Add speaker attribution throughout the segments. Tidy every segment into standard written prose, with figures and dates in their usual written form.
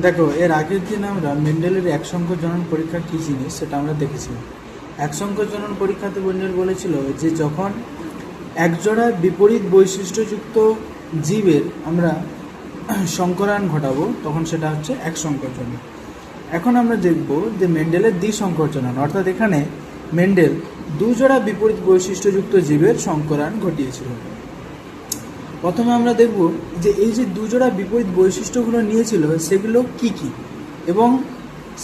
Speaker 1: দেখো, এর আগের দিন আমরা মেন্ডেলের এক সংখ্যক জনন পরীক্ষা কী জিনিস সেটা আমরা দেখেছিলাম। এক সংখ্যক জনন পরীক্ষাতে মেন্ডেল বলেছিল যে যখন একজোড়া বিপরীত বৈশিষ্ট্যযুক্ত জীবের আমরা সংকরায়ন ঘটাবো তখন সেটা হচ্ছে এক সংখ্যক জনন। এখন আমরা দেখব যে মেন্ডেলের দ্বিসংখ্যক জনন, অর্থাৎ এখানে মেন্ডেল দুজোড়া বিপরীত বৈশিষ্ট্যযুক্ত জীবের সংকরায়ন ঘটিয়েছিল। প্রথমে আমরা দেখব যে এই যে দুজোড়া বিপরীত বৈশিষ্ট্যগুলো নিয়েছিল সেগুলো কি কি, এবং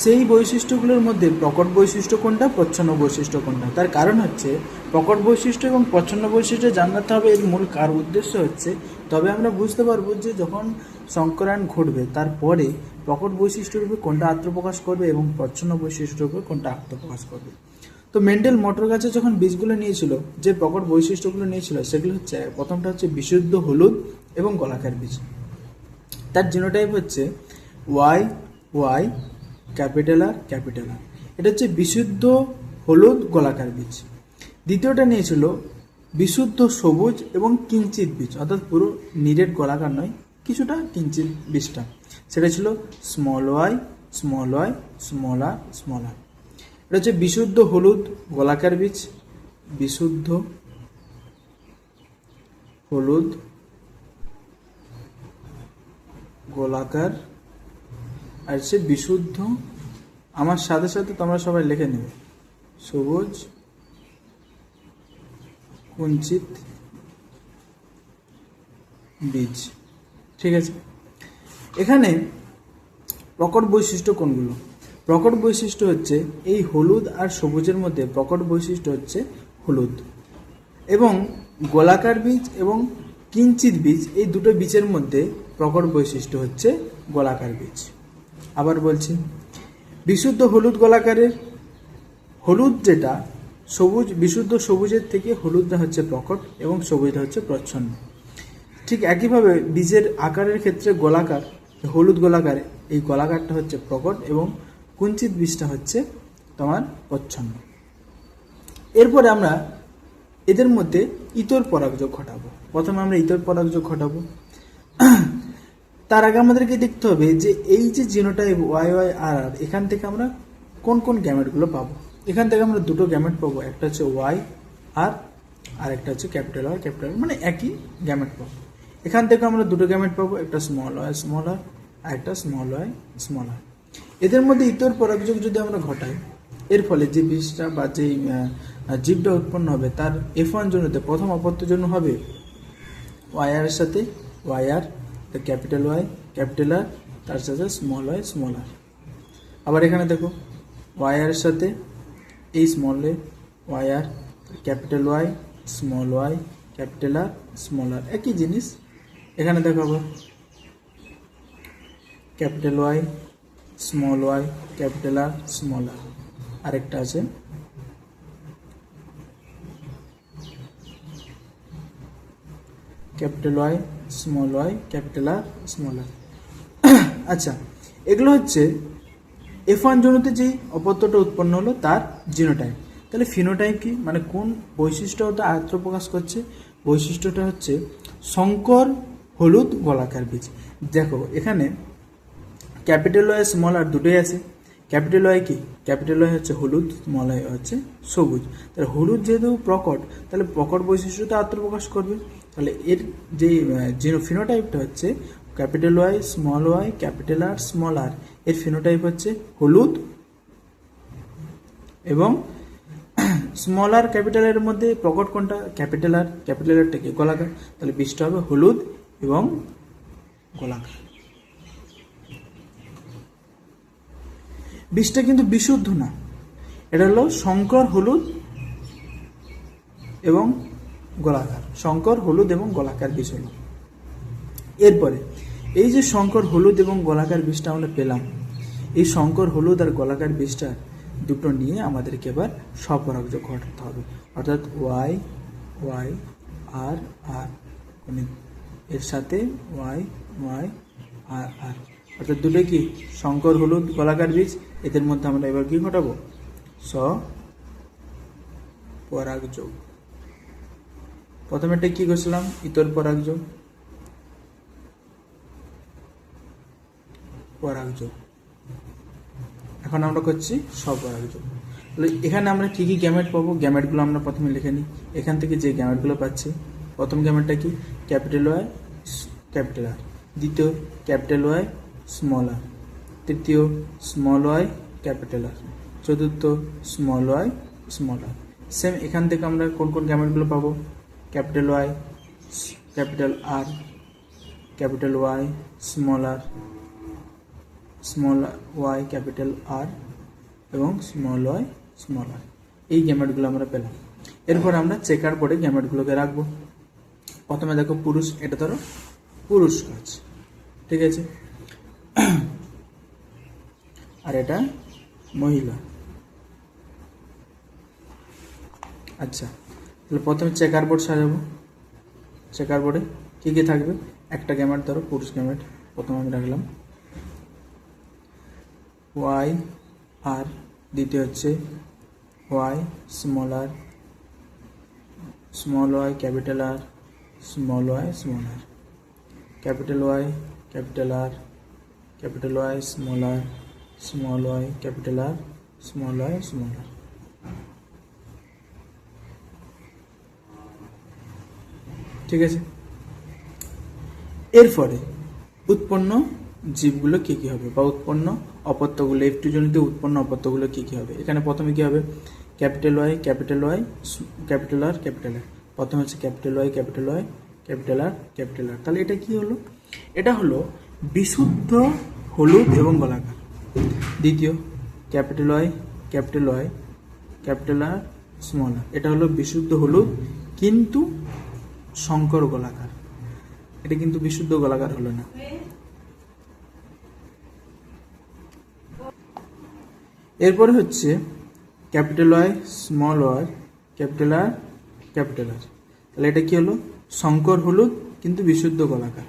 Speaker 1: সেই বৈশিষ্ট্যগুলোর মধ্যে প্রকট বৈশিষ্ট্য কোনটা, প্রচ্ছন্ন বৈশিষ্ট্য কোনটা। তার কারণ হচ্ছে প্রকট বৈশিষ্ট্য এবং প্রচ্ছন্ন বৈশিষ্ট্য জানতে হবে। এর মূল উদ্দেশ্য হচ্ছে তবে আমরা বুঝতে পারবো যে যখন সংকরায়ন ঘটবে তারপরে প্রকট বৈশিষ্ট্যরূপে কোনটা আত্মপ্রকাশ করবে এবং প্রচ্ছন্ন বৈশিষ্ট্যরূপে কোনটা আত্মপ্রকাশ করবে। তো মেন্ডেল মটর গাছে যখন বীজগুলো নিয়েছিল, যে প্রকট বৈশিষ্ট্যগুলো নিয়েছিল সেগুলো হচ্ছে, প্রথমটা হচ্ছে বিশুদ্ধ হলুদ এবং গোলাকার বীজ। তার জিনোটাইপ হচ্ছে Y Y capital R capital R. এটা হচ্ছে বিশুদ্ধ হলুদ গোলাকার বীজ। দ্বিতীয়টা নিয়েছিল বিশুদ্ধ সবুজ এবং কিঞ্চিত বীজ, অর্থাৎ পুরো নিরেট গোলাকার নয়, কিছুটা কিঞ্চিত বীজটা, সেটা ছিল small Y small Y small R small R. এটা হচ্ছে বিশুদ্ধ হলুদ গোলাকার বীজ, বিশুদ্ধ হলুদ গোলাকার, আর হচ্ছে বিশুদ্ধ, আমার সাথে সাথে তোমরা সবাই লিখে নেবে, সবুজ কুঞ্চিত বীজ। ঠিক আছে, এখানে প্রকট বৈশিষ্ট্য কোনগুলো? প্রকট বৈশিষ্ট্য হচ্ছে এই হলুদ আর সবুজের মধ্যে প্রকট বৈশিষ্ট্য হচ্ছে হলুদ, এবং গোলাকার বীজ এবং কিঞ্চিত বীজ, এই দুটো বীজের মধ্যে প্রকট বৈশিষ্ট্য হচ্ছে গোলাকার বীজ। আবার বলছি, বিশুদ্ধ হলুদ গোলাকারের হলুদ যেটা সবুজ, বিশুদ্ধ সবুজের থেকে হলুদটা হচ্ছে প্রকট এবং সবুজটা হচ্ছে প্রচ্ছন্ন। ঠিক একইভাবে বীজের আকারের ক্ষেত্রে গোলাকার, হলুদ গোলাকার, এই গোলাকারটা হচ্ছে প্রকট এবং কুঞ্চিত বীজটা হচ্ছে তোমার প্রচ্ছন্ন। এরপরে আমরা এদের মধ্যে ইতর পরাগযোগ ঘটাবো। প্রথমে আমরা ইতর পরাগযোগ ঘটাবো। তার আগে আমাদেরকে দেখতে হবে যে এই যে জিনোটাইপ ওয়াই ওয়াই আর আর, এখান থেকে আমরা কোন কোন গ্যামেটগুলো পাবো। এখান থেকে আমরা দুটো গ্যামেট পাবো, একটা হচ্ছে ওয়াই আর একটা হচ্ছে ক্যাপিটাল ওয়াই ক্যাপিটাল, মানে একই গ্যামেট পাবো। এখান থেকে আমরা দুটো গ্যামেট পাবো, একটা স্মল ওয়াই স্মল আর একটা স্মল ওয়াই স্মল আর। এদের মধ্যে ইতর পরাগযোগ যদি আমরা ঘটাই, এর ফলে যে বীজটা বা যে জীবটা উৎপন্ন হবে তার F1 জন্যতে প্রথম অপত্য জন্য হবে ওয়াই আর এর সাথে Y R, capital Y capital আর, তার সাথে স্মল ওয়াই স্মল আর। আবার এখানে দেখো ওয়াই আর এর সাথে এই small Y R, capital Y small Y capital R small R, একই জিনিস। এখানে দেখো আবার capital Y small Y capital R small R. আরেকটা আছে capital Y small Y capital R small R. আচ্ছা, এগুলো হচ্ছে F1 জন্যতে যেই অপত্যটা উৎপন্ন হলো তার জিনোটাইপ। তাহলে ফিনোটাইপ কি, মানে কোন বৈশিষ্ট্যটা আত্মপ্রকাশ করছে? বৈশিষ্ট্যটা হচ্ছে সংকর হলুদ গোলাকার বীজ। দেখো এখানে ক্যাপিটাল ওয়াই স্মল আর দুটোই আছে। ক্যাপিটাল ওয়াই কি, ক্যাপিটাল ওয়াই হচ্ছে হলুদ, স্মল ওয়াই হচ্ছে সবুজ। তাহলে হলুদ যেহেতু প্রকট, তাহলে প্রকট বৈশিষ্ট্যটা আত্মপ্রকাশ করবে। তাহলে এর যে ফিনোটাইপটা হচ্ছে capital Y small Y capital R small R, এর ফিনোটাইপ হচ্ছে হলুদ, এবং স্মল আর ক্যাপিটালের মধ্যে প্রকট কোনটা? ক্যাপিটাল আর, ক্যাপিটাল আরটা কি গোলাকার, তাহলে বীজটা হবে হলুদ এবং গোলাকার। বীজটা কিন্তু বিশুদ্ধ না, এটা হলো সংকর হলুদ এবং গোলাকার, সংকর হলুদ এবং গোলাকার বীজ হলো। এরপরে এই যে সংকর হলুদ এবং গোলাকার বীজটা আমরা পেলাম, এই সংকর হলুদ আর গোলাকার বীজটা দুটো নিয়ে আমাদেরকে এবার স্বপরাগযোগ ঘটাতে হবে, অর্থাৎ ওয়াই ওয়াই আর আর, মানে এর সাথে ওয়াই ওয়াই আর আর, অর্থাৎ দুটো কি সংকর হলুদ গোলাকার বীজ। এদের মধ্যে আমরা এবার কি ঘটাবো? স্বপরাগযোগ। প্রথমেটা কি করছিলাম? ইতর পরাগযোগ। পরাগযোগ। এখন আমরা করছি স্বপরাগযোগ। তাহলে এখানে আমরা কী কী গ্যামেট পাবো, গ্যামেটগুলো আমরা প্রথমে লিখে নিই। এখান থেকে যে গ্যামেটগুলো পাচ্ছি, প্রথম গ্যামেটটা কি, ক্যাপিটাল ওয়াই ক্যাপিটাল আর, দ্বিতীয় ক্যাপিটাল ওয়াই স্মল আর, তৃতীয় স্মল ওয়াই ক্যাপিটাল আর, চতুর্থ small Y small R. Same এখান থেকে আমরা কোন কোন গ্যামেটগুলো পাবো, capital Y capital R, capital Y small R, small Y capital R এবং স্মল ওয়াই স্মল আর। এই গ্যামেটগুলো আমরা পেলাম। এরপর আমরা চেকার বোর্ডে গ্যামেটগুলোকে রাখবো। প্রথমে দেখো পুরুষ, এটা ধরো পুরুষ গাছ, ঠিক আছে, আর এটা মহিলা। আচ্ছা, তাহলে প্রথমে চেকার বোর্ড সাজাবো। চেকার বোর্ডে কী কী থাকবে, একটা গ্যামেট ধরো পুরুষ গ্যামেট, প্রথমে আমি রাখলাম ওয়াই আর, দ্বিতীয় হচ্ছে Y small R, small Y capital R, small Y small R, capital Y capital R, capital Y small R, small Y capital R, small Y small R. ঠিক আছে, এরপরে উৎপন্ন জীবগুলো কী কী হবে, বা উৎপন্ন অপত্যগুলো, F2 জনিত উৎপন্ন অপত্যগুলো কী কী হবে। এখানে প্রথমে কী হবে, capital Y capital R capital R. প্রথমে হচ্ছে capital Y capital R capital R. তাহলে এটা কি হলো, এটা হলো বিশুদ্ধ হলুদ এবং গোলাকার। দ্বিতীয় capital Y capital R small R, এটা হলো বিশুদ্ধ হলুদ কিন্তু সংকর গোলাকার। এটা কিন্তু বিশুদ্ধ গোলাকার হলো না। এরপরে হচ্ছে capital Y small Y capital R. তাহলে এটা কি হলো, সংকর হলুদ কিন্তু বিশুদ্ধ গোলাকার।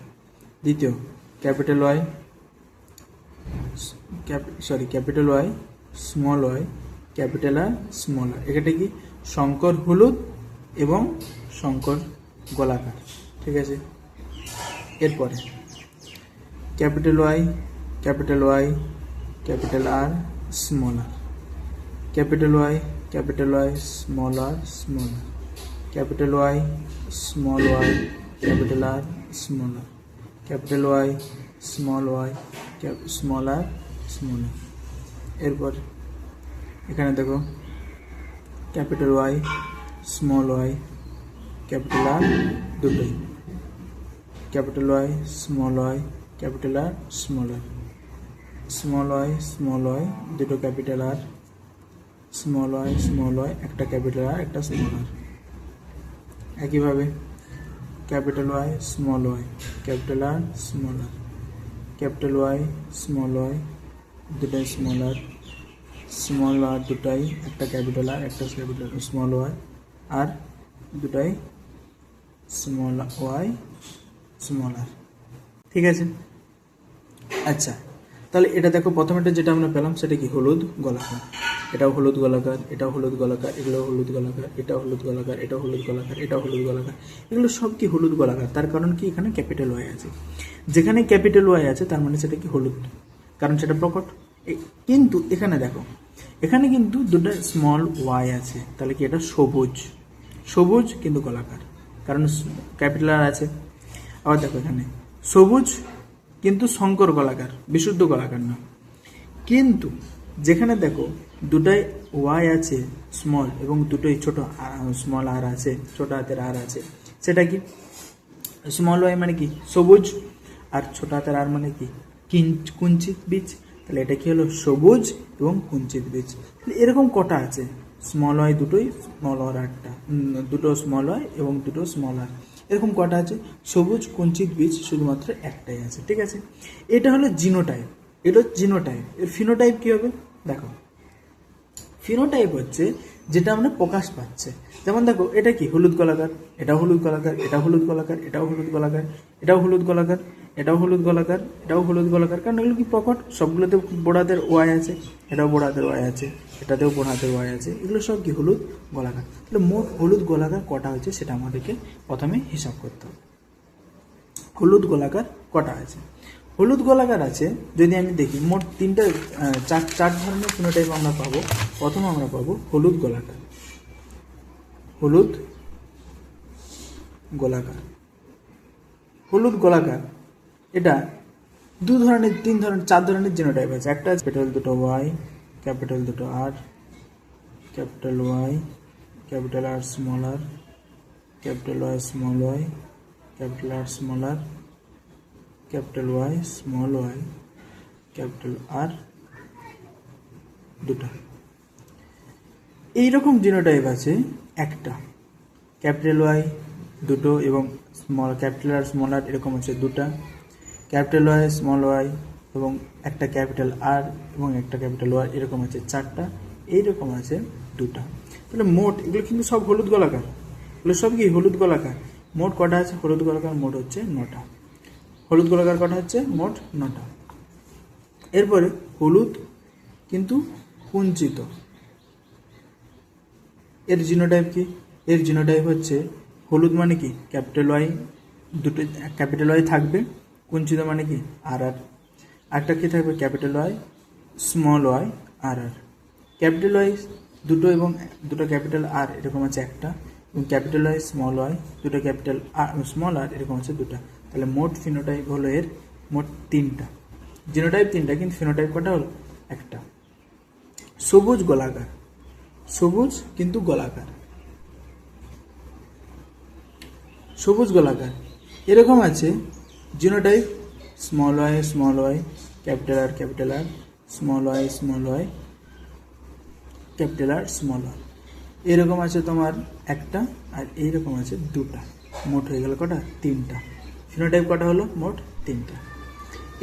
Speaker 1: দ্বিতীয় capital Y small Y capital R small R, এটা কি সংকর হলুদ এবং সংকর গোলাকার। ঠিক আছে, এরপরে capital Y capital R small R, capital Y small R, capital Y small Y capital R small R, capital Y small R small R. এরপর এখানে দেখো capital Y small Y capital R দুটোই, capital Y small Y capital R small R, small Y দুটো capital R, small Y একটা capital R একটা small R. একইভাবে capital Y small Y capital R small R, capital Y small Y দুটাই small আর দুটাই একটা capital R একটা capital small Y আর দুটাই small Y small R. ঠিক আছে, আচ্ছা, তাহলে এটা দেখো প্রথমেটা যেটা আমরা পেলাম সেটা কি, হলুদ গোলাকার। এটাও হলুদ গোলাকার, এটাও হলুদ গোলাকার, এগুলো হলুদ গোলাকার, এটাও হলুদ গোলাকার, এটাও হলুদ গোলাকার, এটাও হলুদ গোলাকার, এগুলো সব কি হলুদ গোলাকার। তার কারণ কি, এখানে ক্যাপিটাল ওয়াই আছে। যেখানে ক্যাপিটাল ওয়াই আছে তার মানে সেটা কি হলুদ, কারণ সেটা প্রকট। কিন্তু এখানে দেখো, এখানে কিন্তু দুটো স্মল ওয়াই আছে, তাহলে কি এটা সবুজ কিন্তু গোলাকার, কারণ ক্যাপিটাল আর আছে। আবার দেখো এখানে সবুজ কিন্তু সংকর গোলাকার, বিশুদ্ধ গোলাকার না। কিন্তু যেখানে দেখো দুটাই ওয়াই আছে স্মল এবং দুটোই ছোট স্মল আর আছে, ছোট হাতের আর আছে, সেটা কি স্মল ওয়াই মানে কি সবুজ, আর ছোট হাতের আর মানে কি কুঞ্চিত বীজ। তাহলে এটা কি হলো, সবুজ এবং কুঞ্চিত বীজ। এরকম কটা আছে, স্মল ওয়াই দুটোই, স্মল আর একটা, দুটো স্মল ওয়াই এবং দুটো স্মল আর, এরকম কটা আছে। সবুজ কুঞ্চিত বীজ শুধুমাত্র একটাই আছে। ঠিক আছে, এটা হলো জিনোটাইপ, এটা জিনোটাইপ। এর ফিনোটাইপ কী হবে দেখো, ফিনোটাইপ হচ্ছে যেটা আমরা প্রকাশ পাচ্ছে। যেমন দেখো এটা কি হলুদ গোলাকার, এটাও হলুদ গোলাকার, এটাও হলুদ গোলাকার, এটাও হলুদ গোলাকার, এটাও হলুদ গোলাকার, এটাও হলুদ গোলাকার, এটাও হলুদ গোলাকার, কারণ এগুলো কি প্রকট, সবগুলোতে বড় হাতের ওয়াই আছে, এটাও বড় হাতের ওয়াই আছে, এটাতেও বড় হাতের ওয়াই আছে, এগুলো সব কি হলুদ গোলাকার। তাহলে মোট হলুদ গোলাকার কটা হচ্ছে সেটা আমাদেরকে প্রথমে হিসাব করতে হবে। হলুদ গোলাকার কটা আছে, হলুদ গোলাকার আছে, যদি আমি দেখি মোট তিনটা চার ধরনের ফিনোটাইপ আমরা পাবো। প্রথম আমরা পাবো হলুদ গোলাকার। হলুদ গোলাকার, হলুদ গোলাকার এটা তিন ধরনের, চার ধরনের জিনোটাইপ আছে। একটা ক্যাপিটাল দুটো ওয়াই, ক্যাপিটাল দুটো R, capital Y, capital R small R, capital Y small Y, capital R small R, capital Y small Y, capital R দুটা। এইরকম জিনোটাইপ আছে একটা। ক্যাপিটাল ওয়াই দুটো এবং small capital R small R এরকম আছে দুটা। ক্যাপিটাল ওয়াই স্মল ওয়াই এবং একটা ক্যাপিটাল আর এবং একটা ক্যাপিটাল ওয়াই এরকম আছে চারটা। এইরকম আছে দুটা। তাহলে মোট এগুলো কিন্তু সব হলুদ গোলাকার, এগুলো সব কি হলুদ গোলাকার। মোট কটা আছে হলুদ গোলাকার? মোট হচ্ছে 9টা। হলুদ গোলাকার কটা হচ্ছে? মোট 9টা। এরপরে হলুদ কিন্তু কুঞ্চিত, এর জিনোটাইপ কি? এর জিনোটাইপ হচ্ছে হলুদ মানে কি ক্যাপিটাল ওয়াই দুটো, ক্যাপিটাল ওয়াই থাকবে, কুঞ্চিত মানে কি আর আর, একটা কি থাকবে ক্যাপিটাল ওয়াই স্মল ওয়াই আর আর। ক্যাপিটাল ওয়াই দুটো এবং দুটো ক্যাপিটাল আর এরকম আছে একটা, এবং ক্যাপিটাল ওয়াই স্মল ওয়াই দুটো ক্যাপিটাল আর স্মল আর এরকম আছে দুটা। তাহলে মোট ফিনোটাইপ হলো এর মোট 3টা। জিনোটাইপ 3টা, কিন্তু ফিনোটাইপ কটা হলো? একটা। সবুজ গোলাকার, সবুজ কিন্তু গোলাকার, সবুজ গোলাকার এরকম আছে genotype small Y, capital R small Y, capital R small Y এরকম আছে তোমার একটা, আর এইরকম আছে দুটা। মোট হয়ে গেল কটা? 3টা। ফিনোটাইপ কটা হলো? মোট 3টা।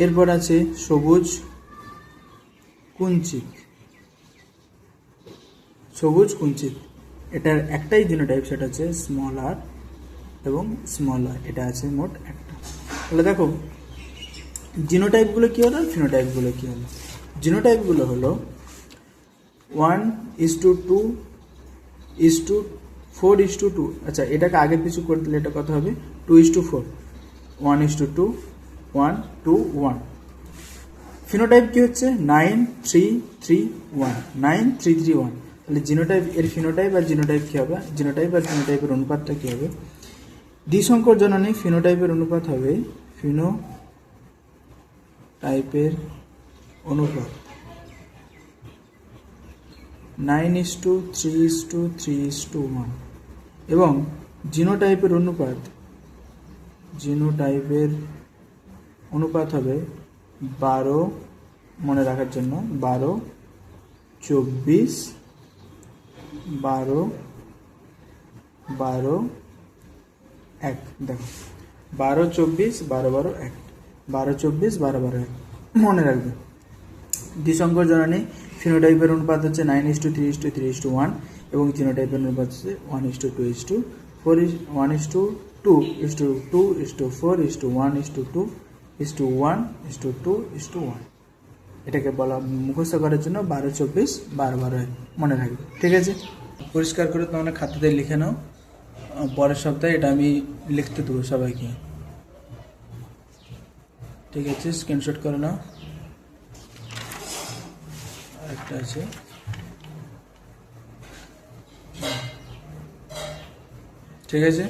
Speaker 1: এরপর আছে সবুজ কুঞ্চিত, সবুজ কুঞ্চিত এটার একটাই জিনোটাইপ, সেটা হচ্ছে স্মল আর এবং স্মল আর, এটা আছে মোট একটা। তাহলে দেখো জিনোটাইপগুলো কী হলো, ফিনোটাইপগুলো কী হলো। জিনোটাইপগুলো হলো 1:2:4:2। আচ্ছা, এটাকে আগে পিছু করে দিলে এটা কত হবে? 2:4, 1:2, 1:1। ফিনোটাইপ কি হচ্ছে? 9:3:3:1, 9:3:3:1। তাহলে জিনোটাইপ এর ফিনোটাইপ আর জিনোটাইপ কী হবে? জিনোটাইপ আর ফিনোটাইপের অনুপাতটা কী হবে? দ্বিসংকর জননে ফিনোটাইপের অনুপাত হবে ফিনোটাইপের অনুপাত 9:3:3:1 এবং জিনোটাইপের অনুপাত হবে 12, মনে রাখার জন্য 12:24:12:1। দেখো 12:24:12:1, 12:24:12:1 মনে রাখবে। দ্বিসংকর জননে ফিনোটাইপের অনুপাত হচ্ছে 9:3:3:1 এবং জিনোটাইপের অনুপাত হচ্ছে 1:2:4, 1:2:4:1:2:1:2:1। এটাকে বলা মুখস্থ করার জন্য 12:24:12:1 মনে রাখবে। ঠিক আছে, পরিষ্কার করে তোমরা খাতাতে লিখে নাও। পরের সপ্তাহে এটা আমি লিখতে দেবো সবাইকে। ঠিক আছে, স্ক্রিনশট করে নাও। একটা আছে, ঠিক আছে।